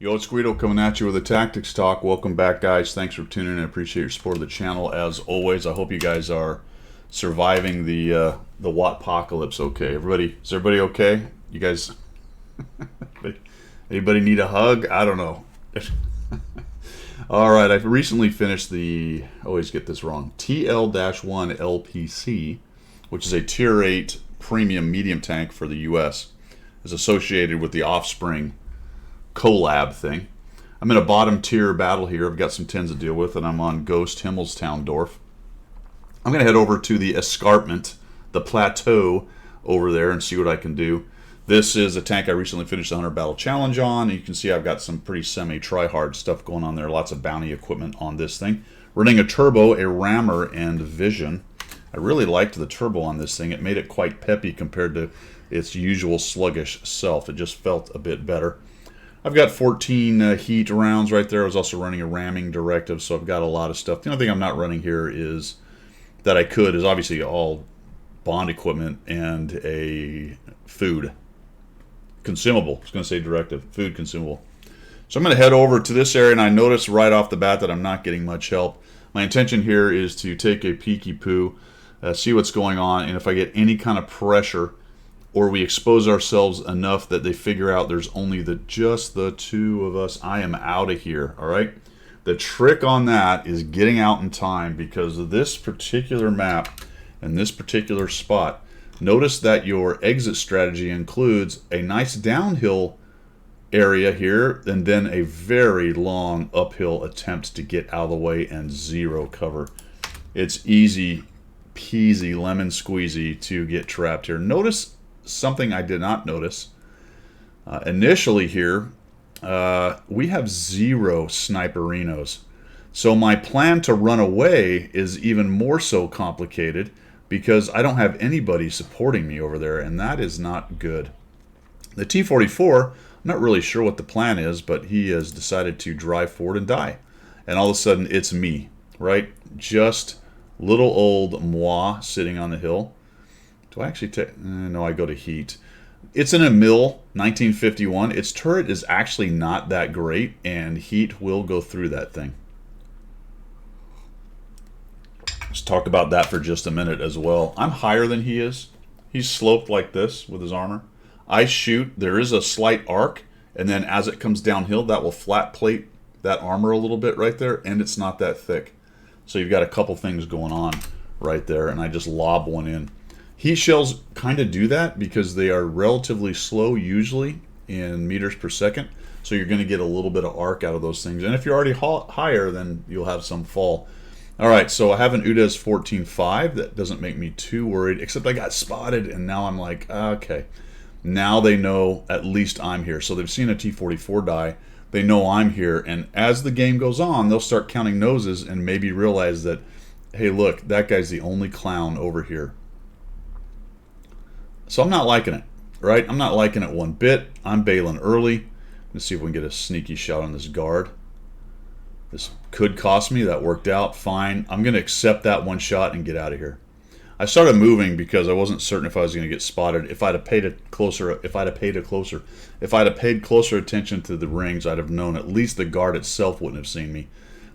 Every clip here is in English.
Yo, it's Guido coming at you with a Tactics Talk. Welcome back, guys. Thanks for tuning in. I appreciate your support of the channel. As always, I hope you guys are surviving the Watt-pocalypse okay. Is everybody okay? You guys, anybody need a hug? I don't know. All right, I've recently finished the, I always get this wrong, TL-1 LPC, which is a Tier 8 premium medium tank for the U.S. It's associated with the Offspring collab thing. I'm in a bottom tier battle here. I've got some 10s to deal with, and I'm on Ghost Himmelstaundorf. I'm going to head over to the escarpment, the plateau over there, and see what I can do. This is a tank I recently finished the 100 Battle Challenge on, and you can see I've got some pretty semi-try-hard stuff going on there. Lots of bounty equipment on this thing. Running a turbo, a rammer, and vision. I really liked the turbo on this thing. It made it quite peppy compared to its usual sluggish self. It just felt a bit better. I've got 14 heat rounds right there. I was also running a ramming directive, so I've got a lot of stuff. The only thing I'm not running here is that I could is obviously all bond equipment and a food consumable. I was going to say directive, food consumable. So I'm going to head over to this area, and I notice right off the bat that I'm not getting much help. My intention here is to take a peeky poo, see what's going on, and if I get any kind of pressure or we expose ourselves enough that they figure out there's only just the two of us, I am out of here, all right? The trick on that is getting out in time, because of this particular map and this particular spot. Notice that your exit strategy includes a nice downhill area here and then a very long uphill attempt to get out of the way and zero cover. It's easy peasy lemon squeezy to get trapped here. Notice something I did not notice. Initially here, we have 0 sniperinos. So my plan to run away is even more so complicated because I don't have anybody supporting me over there, and that is not good. The T-44, I'm not really sure what the plan is, but he has decided to drive forward and die. And all of a sudden, it's me, right? Just little old moi sitting on the hill. Do I actually take... no, I go to heat. It's in a mill, 1951. Its turret is actually not that great, and heat will go through that thing. Let's talk about that for just a minute as well. I'm higher than he is. He's sloped like this with his armor. I shoot. There is a slight arc, and then as it comes downhill, that will flat plate that armor a little bit right there, and it's not that thick. So you've got a couple things going on right there, and I just lob one in. Heat shells kind of do that because they are relatively slow usually in meters per second. So you're going to get a little bit of arc out of those things. And if you're already higher, then you'll have some fall. All right, so I have an UDES 14.5. That doesn't make me too worried, except I got spotted, and now I'm like, okay. Now they know at least I'm here. So they've seen a T-44 die. They know I'm here. And as the game goes on, they'll start counting noses and maybe realize that, hey, look, that guy's the only clown over here. So I'm not liking it, right? I'm not liking it one bit. I'm bailing early. Let's see if we can get a sneaky shot on this guard. This could cost me. That worked out fine. I'm going to accept that one shot and get out of here. I started moving because I wasn't certain if I was going to get spotted. If I'd have paid closer attention to the rings, I'd have known at least the guard itself wouldn't have seen me.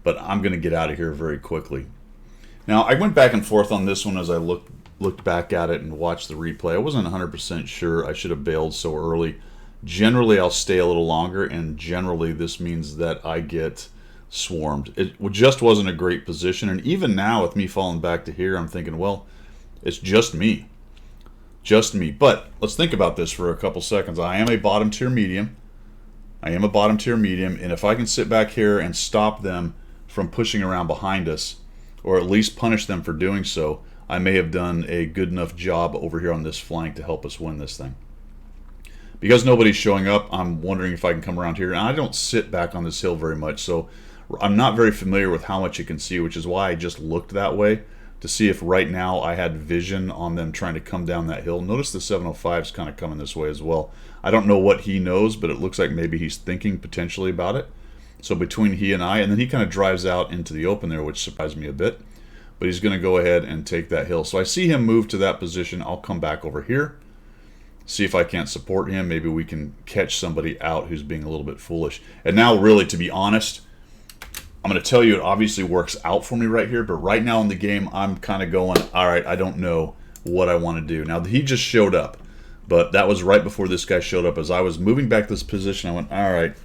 But I'm going to get out of here very quickly. Now, I went back and forth on this one as I looked back at it and watched the replay. I wasn't 100% sure I should have bailed so early. Generally, I'll stay a little longer, and generally this means that I get swarmed. It just wasn't a great position, and even now with me falling back to here, I'm thinking, well, it's just me. Just me. But let's think about this for a couple seconds. I am a bottom tier medium. And if I can sit back here and stop them from pushing around behind us, or at least punish them for doing so, I may have done a good enough job over here on this flank to help us win this thing. Because nobody's showing up, I'm wondering if I can come around here. And I don't sit back on this hill very much, so I'm not very familiar with how much you can see, which is why I just looked that way to see if right now I had vision on them trying to come down that hill. Notice the 705 is kind of coming this way as well. I don't know what he knows, but it looks like maybe he's thinking potentially about it. So between he and I, and then he kind of drives out into the open there, which surprised me a bit. But he's going to go ahead and take that hill. So I see him move to that position. I'll come back over here. See if I can't support him. Maybe we can catch somebody out who's being a little bit foolish. And now, really, to be honest, I'm going to tell you it obviously works out for me right here, but right now in the game, I'm kind of going, all right, I don't know what I want to do. Now, he just showed up, but that was right before this guy showed up. As I was moving back this position, I went, all right,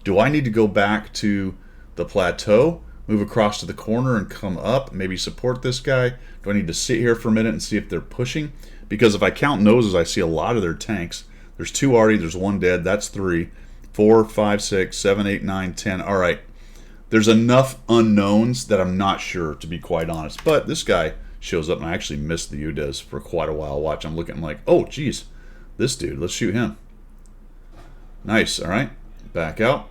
do I need to go back to the plateau, move across to the corner and come up, maybe support this guy? Do I need to sit here for a minute and see if they're pushing? Because if I count noses, I see a lot of their tanks. There's 2 already, there's 1 dead, that's 3, 4, 5, 6, 7, 8, 9, 10. All right. There's enough unknowns that I'm not sure, to be quite honest. But this guy shows up, and I actually missed the UDES for quite a while. Watch, I'm looking like, oh, geez, this dude, let's shoot him. Nice, all right. Back out.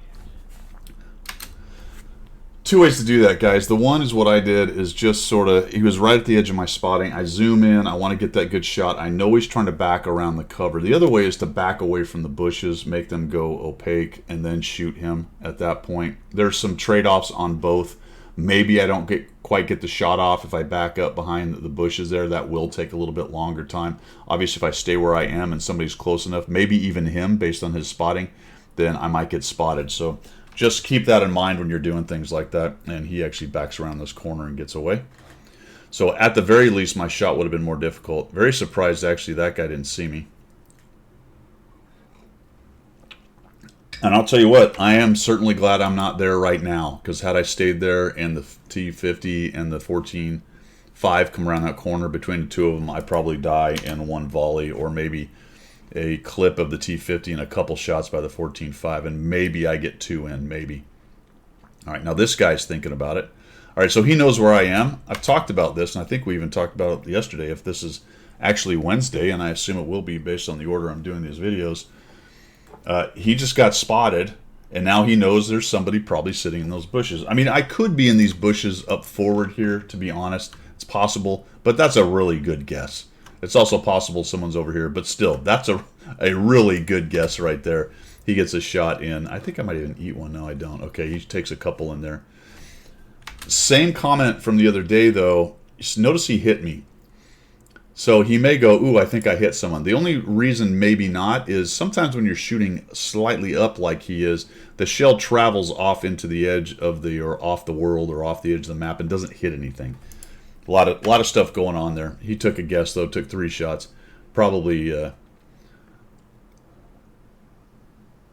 2 ways to do that, guys. The one is what I did is just sort of, he was right at the edge of my spotting. I zoom in. I want to get that good shot. I know he's trying to back around the cover. The other way is to back away from the bushes, make them go opaque, and then shoot him at that point. There's some trade-offs on both. Maybe I don't quite get the shot off if I back up behind the bushes there. That will take a little bit longer time. Obviously, if I stay where I am and somebody's close enough, maybe even him based on his spotting, then I might get spotted. So just keep that in mind when you're doing things like that. And he actually backs around this corner and gets away. So at the very least, my shot would have been more difficult. Very surprised, actually, that guy didn't see me. And I'll tell you what, I am certainly glad I'm not there right now. Because had I stayed there and the T-50 and the 14-5 come around that corner, between the 2 of them, I'd probably die in 1 volley, or maybe a clip of the T-50 and a couple shots by the 14-5, and maybe I get 2 in, maybe. All right, now this guy's thinking about it. All right, so he knows where I am. I've talked about this, and I think we even talked about it yesterday, if this is actually Wednesday, and I assume it will be based on the order I'm doing these videos. He just got spotted, and now he knows there's somebody probably sitting in those bushes. I mean, I could be in these bushes up forward here, to be honest. It's possible, but that's a really good guess. It's also possible someone's over here, but still, that's a really good guess right there. He gets a shot in. I think I might even eat one. No, I don't. Okay, he takes a couple in there. Same comment from the other day, though. Notice he hit me. So he may go, ooh, I think I hit someone. The only reason maybe not is sometimes when you're shooting slightly up like he is, the shell travels off into the edge of the, or off the world, or off the edge of the map and doesn't hit anything. A lot of stuff going on there. He took a guess, though, took 3 shots. Probably, yeah,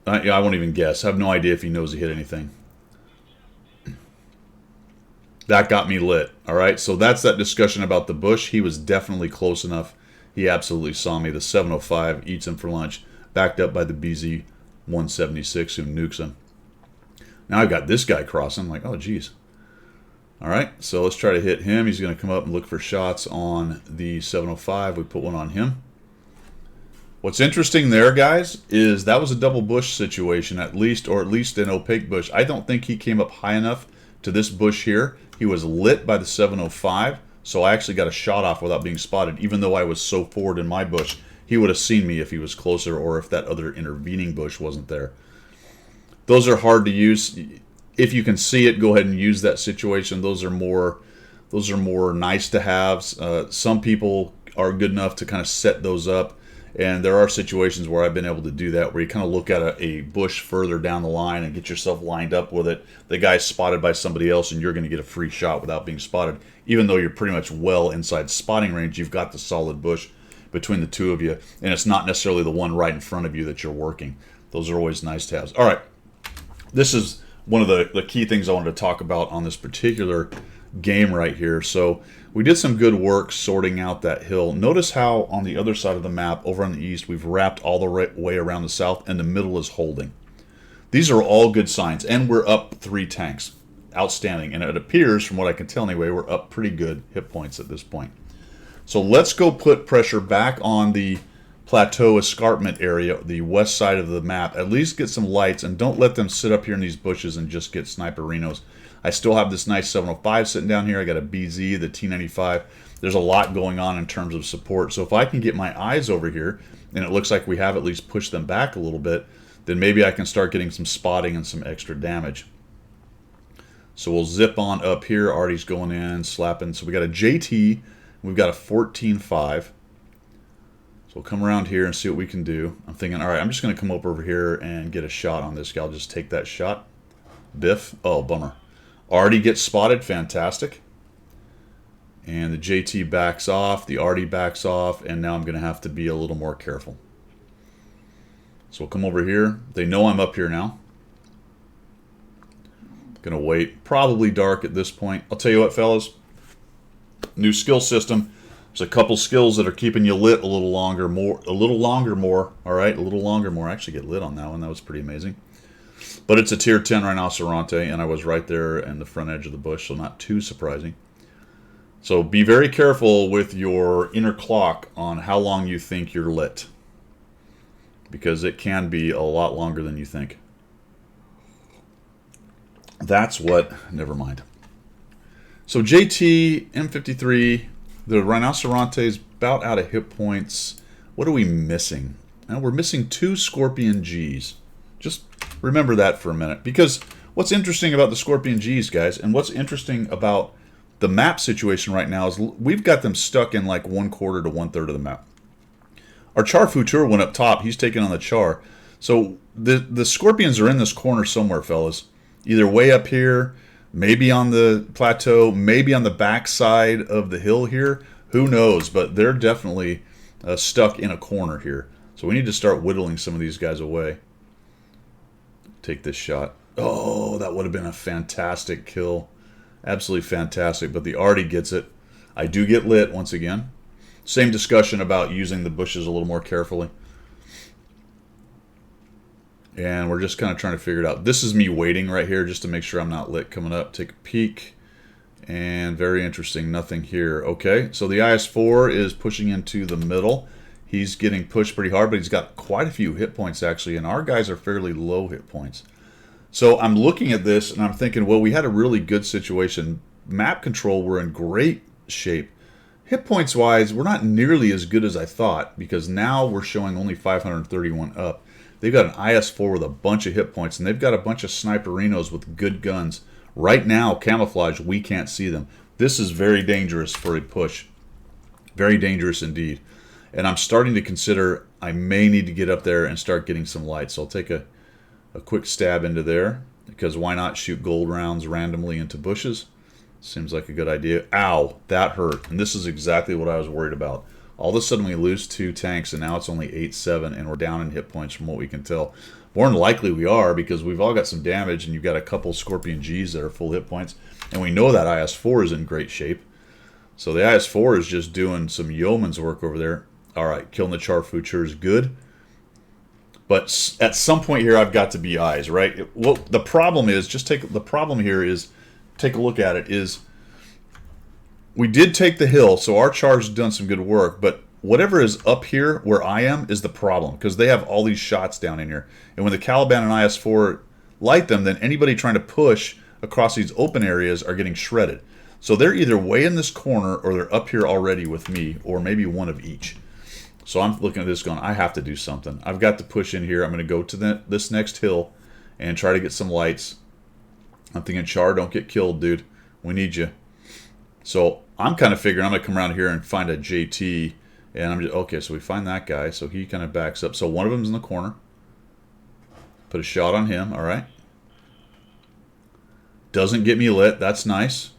I won't even guess. I have no idea if he knows he hit anything. That got me lit, all right? So that's that discussion about the bush. He was definitely close enough. He absolutely saw me. The 705 eats him for lunch, backed up by the BZ-176 who nukes him. Now I've got this guy crossing. I'm like, oh, geez. All right, so let's try to hit him. He's going to come up and look for shots on the 705. We put one on him. What's interesting there, guys, is that was a double bush situation, at least, or at least an opaque bush. I don't think he came up high enough to this bush here. He was lit by the 705, so I actually got a shot off without being spotted, even though I was so forward in my bush. He would have seen me if he was closer, or if that other intervening bush wasn't there. Those are hard to use. If you can see it, go ahead and use that situation. Those are more nice to haves. Some people are good enough to kind of set those up, and there are situations where I've been able to do that, where you kind of look at a bush further down the line and get yourself lined up with it. The guy's spotted by somebody else, and you're going to get a free shot without being spotted. Even though you're pretty much well inside spotting range, you've got the solid bush between the 2 of you, and it's not necessarily the one right in front of you that you're working. Those are always nice to have. All right, this is one of the key things I wanted to talk about on this particular game right here. So we did some good work sorting out that hill. Notice how on the other side of the map, over on the east, we've wrapped all the way around the south, and the middle is holding. These are all good signs, and we're up 3 tanks. Outstanding. And it appears, from what I can tell anyway, we're up pretty good hit points at this point. So let's go put pressure back on the plateau escarpment area, the west side of the map. At least get some lights, and don't let them sit up here in these bushes and just get sniperinos. I still have this nice 705 sitting down here. I got a BZ, the T95. There's a lot going on in terms of support. So if I can get my eyes over here, and it looks like we have at least pushed them back a little bit, then maybe I can start getting some spotting and some extra damage. So we'll zip on up here. Artie's going in, slapping. So we got a JT. We've got a 14.5. So we'll come around here and see what we can do. I'm thinking, all right, I'm just going to come up over here and get a shot on this guy. I'll just take that shot. Biff. Oh, bummer. Artie gets spotted. Fantastic. And the JT backs off. The Artie backs off. And now I'm going to have to be a little more careful. So we'll come over here. They know I'm up here now. Going to wait. Probably dark at this point. I'll tell you what, fellas. New skill system. There's a couple skills that are keeping you lit a little longer, more. All right, a little longer, more. I actually get lit on that one. That was pretty amazing. But it's a tier 10 rhinoceronte, and I was right there in the front edge of the bush, so not too surprising. So be very careful with your inner clock on how long you think you're lit, because it can be a lot longer than you think. That's what, never mind. So JT, M53, the rhinoceronte is about out of hit points. What are we missing? Now we're missing 2 Scorpion Gs. Just remember that for a minute. Because what's interesting about the Scorpion Gs, guys, and what's interesting about the map situation right now is we've got them stuck in like 1/4 to 1/3 of the map. Our Char Futur went up top. He's taking on the Char. So the Scorpions are in this corner somewhere, fellas. Either way up here, maybe on the plateau, maybe on the back side of the hill here. Who knows? But they're definitely stuck in a corner here. So we need to start whittling some of these guys away. Take this shot. Oh, that would have been a fantastic kill. Absolutely fantastic. But the Artie gets it. I do get lit once again. Same discussion about using the bushes a little more carefully. And we're just kind of trying to figure it out. This is me waiting right here just to make sure I'm not lit coming up. Take a peek. And very interesting. Nothing here. Okay, so the IS-4 is pushing into the middle. He's getting pushed pretty hard, but he's got quite a few hit points, actually. And our guys are fairly low hit points. So I'm looking at this, and I'm thinking, well, we had a really good situation. Map control, we're in great shape. Hit points-wise, we're not nearly as good as I thought, because now we're showing only 531 up. They've got an IS-4 with a bunch of hit points, and they've got a bunch of sniperinos with good guns. Right now, camouflage, we can't see them. This is very dangerous for a push. Very dangerous indeed. And I'm starting to consider I may need to get up there and start getting some light. So I'll take a quick stab into there, because why not shoot gold rounds randomly into bushes? Seems like a good idea. Ow, that hurt. And this is exactly what I was worried about. All of a sudden we lose 2 tanks, and now it's only 8-7, and we're down in hit points from what we can tell. More than likely we are, because we've all got some damage, and you've got a couple Scorpion Gs that are full hit points. And we know that IS-4 is in great shape. So the IS-4 is just doing some yeoman's work over there. All right, killing the Char Futur is good. But at some point here, I've got to be eyes, right? Well, the problem is, take a look at it, is we did take the hill, so our Char's done some good work, but whatever is up here where I am is the problem, because they have all these shots down in here. And when the Caliban and IS-4 light them, then anybody trying to push across these open areas are getting shredded. So they're either way in this corner, or they're up here already with me, or maybe one of each. So I'm looking at this going, I have to do something. I've got to push in here. I'm going to go to this next hill and try to get some lights. I'm thinking, Char, don't get killed, dude. We need you. So I'm kind of figuring I'm going to come around here and find a JT. And I'm just, okay, so we find that guy. So he kind of backs up. So one of them's in the corner. Put a shot on him. All right. Doesn't get me lit. That's nice.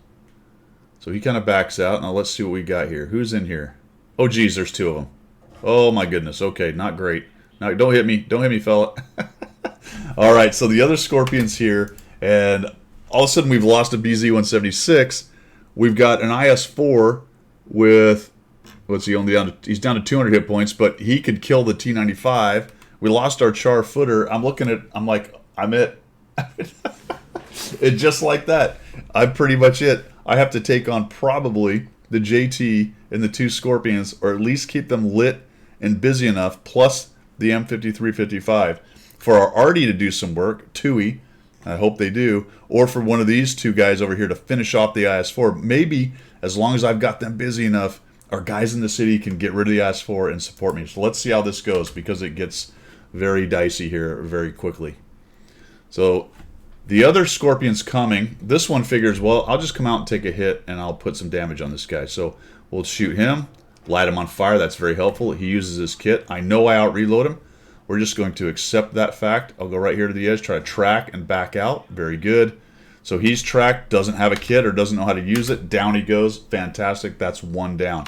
So he kind of backs out. Now let's see what we got here. Who's in here? Oh, geez, there's 2 of them. Oh, my goodness. Okay, not great. Now, don't hit me. Don't hit me, fella. All right, so the other Scorpion's here. And all of a sudden, we've lost a BZ-176. We've got an IS-4 with, what's he only down to? He's down to 200 hit points, but he could kill the T-95. We lost our Char Footer. I'm like, I'm it. It's just like that. I'm pretty much it. I have to take on probably the JT and the 2 Scorpions, or at least keep them lit and busy enough, plus the M5355, for our Artie to do some work, Tui, I hope they do, or for one of these 2 guys over here to finish off the IS-4. Maybe, as long as I've got them busy enough, our guys in the city can get rid of the IS-4 and support me. So let's see how this goes, because it gets very dicey here very quickly. So the other Scorpion's coming. This one figures, well, I'll just come out and take a hit, and I'll put some damage on this guy. So we'll shoot him. light him on fire. That's very helpful. He uses his kit. I know I out-reload him. We're just going to accept that fact. I'll go right here to the edge, try to track and back out. Very good. So he's tracked, doesn't have a kit or doesn't know how to use it. Down he goes. Fantastic. That's one down.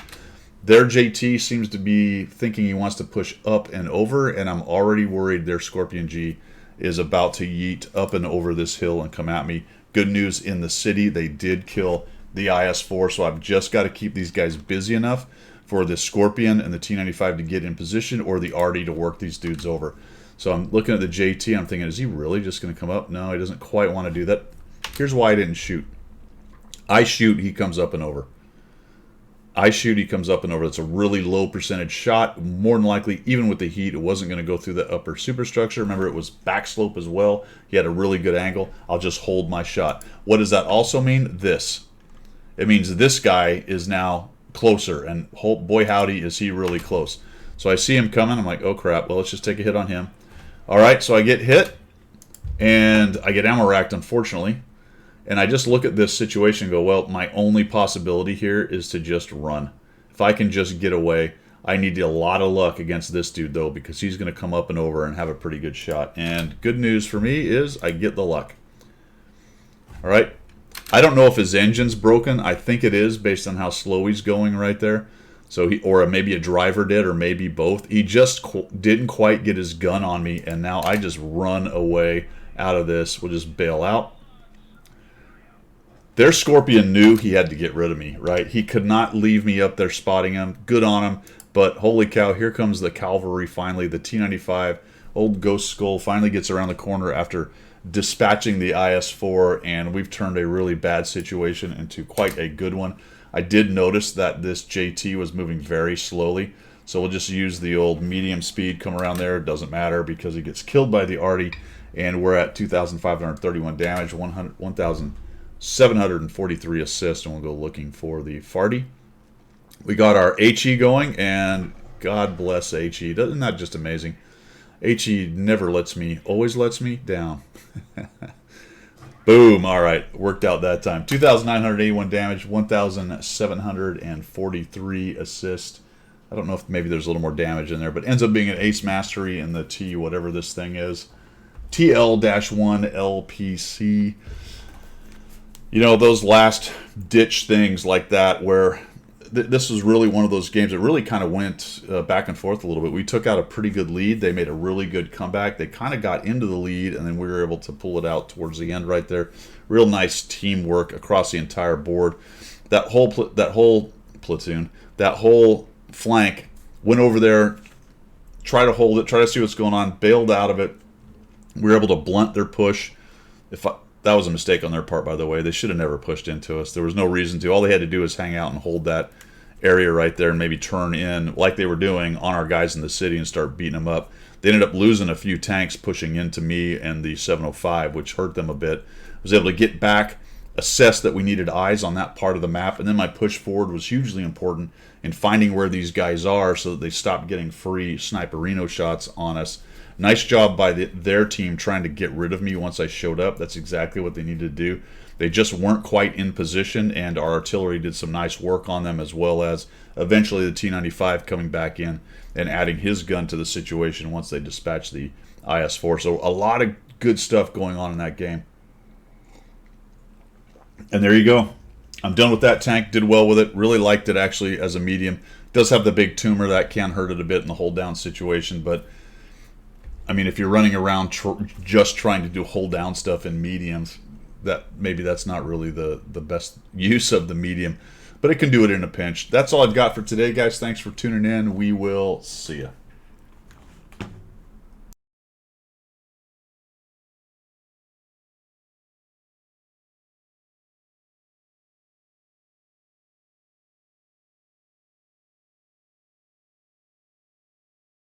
Their JT seems to be thinking he wants to push up and over, and I'm already worried their Scorpion G is about to yeet up and over this hill and come at me. Good news in the city, they did kill the IS-4, so I've just got to keep these guys busy enough for the Scorpion and the T-95 to get in position, or the Arty to work these dudes over. So I'm looking at the JT, I'm thinking, is he really just going to come up? No, he doesn't quite want to do that. Here's why I didn't shoot. I shoot, he comes up and over. I shoot, he comes up and over. That's a really low percentage shot. More than likely, even with the heat, it wasn't going to go through the upper superstructure. Remember, it was backslope as well. He had a really good angle. I'll just hold my shot. What does that also mean? This. It means this guy is now closer, and boy howdy is he really close. So I see him coming. I'm like, oh crap, well, let's just take a hit on him. All right, so I get hit, and I get ammo racked, unfortunately. And I just look at this situation and go, well, my only possibility here is to just run. If I can just get away, I need a lot of luck against this dude, though, because he's going to come up and over and have a pretty good shot. And good news for me is I get the luck. All right. I don't know if his engine's broken. I think it is based on how slow he's going right there. So or maybe a driver did, or maybe both. He just didn't quite get his gun on me, and now I just run away out of this. We'll just bail out. Their Scorpion knew he had to get rid of me, right? He could not leave me up there spotting him. Good on him. But holy cow, here comes the cavalry finally. The T-95, old Ghost Skull, finally gets around the corner after dispatching the IS-4, and we've turned a really bad situation into quite a good one. I did notice that this JT was moving very slowly, so we'll just use the old medium speed, come around there. It doesn't matter because he gets killed by the Arty, and we're at 2,531 damage, 1,743 assists, and we'll go looking for the Farty. We got our HE going, and God bless HE. Isn't that just amazing? HE never always lets me down. Boom. All right. Worked out that time. 2,981 damage, 1,743 assists. I don't know if maybe there's a little more damage in there, but ends up being an ace mastery in the T, whatever this thing is. TL-1 LPC. You know, those last ditch things like that where this was really one of those games that really kind of went back and forth a little bit. We took out a pretty good lead. They made a really good comeback. They kind of got into the lead, and then we were able to pull it out towards the end right there. Real nice teamwork across the entire board. That whole platoon, that whole flank went over there, try to hold it, try to see what's going on, bailed out of it. We were able to blunt their push. That was a mistake on their part, by the way. They should have never pushed into us. There was no reason to. All they had to do was hang out and hold that area right there and maybe turn in, like they were doing, on our guys in the city and start beating them up. They ended up losing a few tanks pushing into me and the 705, which hurt them a bit. I was able to get back, assess that we needed eyes on that part of the map, and then my push forward was hugely important in finding where these guys are so that they stopped getting free sniperino shots on us. Nice job by their team trying to get rid of me once I showed up. That's exactly what they needed to do. They just weren't quite in position, and our artillery did some nice work on them, as well as eventually the T-95 coming back in and adding his gun to the situation once they dispatched the IS-4. So a lot of good stuff going on in that game. And there you go. I'm done with that tank. Did well with it. Really liked it, actually, as a medium. It does have the big tumor. That can hurt it a bit in the hold down situation, but I mean, if you're running around just trying to do hold down stuff in mediums, maybe that's not really the best use of the medium, but it can do it in a pinch. That's all I've got for today, guys. Thanks for tuning in. We will see you.